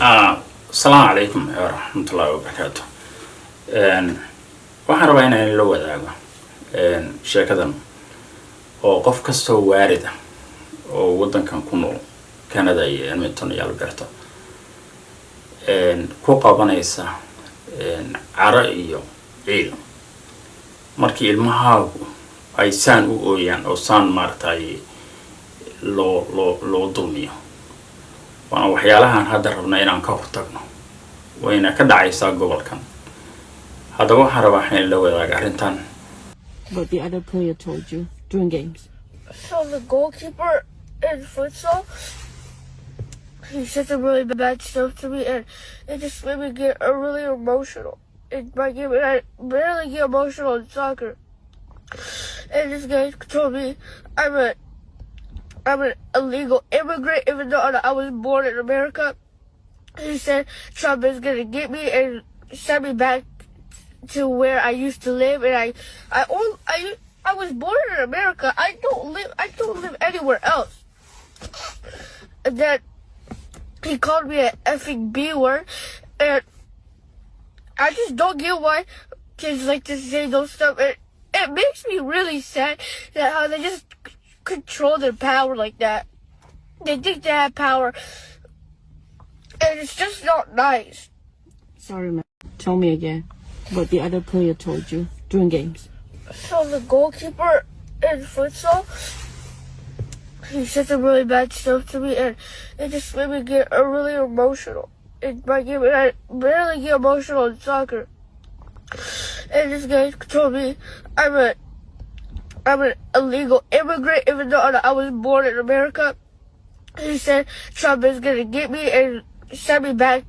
asalaamu calaykum waraxmatullaahi wabarakaatu. waxaan rabaa inaan la wadaago sheekadan oo qof kastoo waarida oo wadankan ku nool Canada iyo Edmonton iyo Alberta ku qabanaysa cara iyo ciil markii ilmahaagu ay saan u ooyaan oo saan maartay loo dulmiyo waana waxyaalahan hadda rabnaa inaan ka hortagno wayna ka dhacaysaa gobolkan haddaba waxaan rabaa in la wadaago arrintan. What the other player told you during games? So the goalkeeper in futsal, he said some really bad stuff to me, and it just made me get really emotional. In my game, and I barely get emotional in soccer. And this guy told me I'm an illegal immigrant, even though I was born in America. He said Trump is gonna get me and send me back to where I used to live, and I was born in America. I don't live anywhere else. And then he called me an effing B word, and I just don't get why kids like to say those stuff. It makes me really sad that how they just control their power like that. They think they have power, and it's just not nice. Sorry, man. Tell me again what the other player told you during games. So the goalkeeper in futsal, he said some really bad stuff to me, and it just made me get really emotional in my game, and I barely get emotional in soccer. And this guy told me I'm an illegal immigrant, even though I was born in America. He said Trump is gonna get me and send me back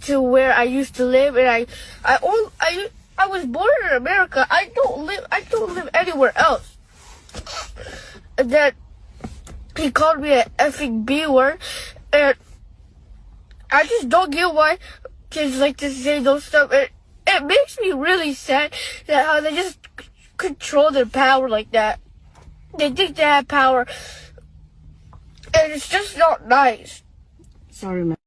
to where I used to live, and I was born in America. I don't live anywhere else. And then he called me an effing B word, and I just don't get why kids like to say those stuff. It makes me really sad that how they just control their power like that. They think they have power, and it's just not nice. Sorry, man.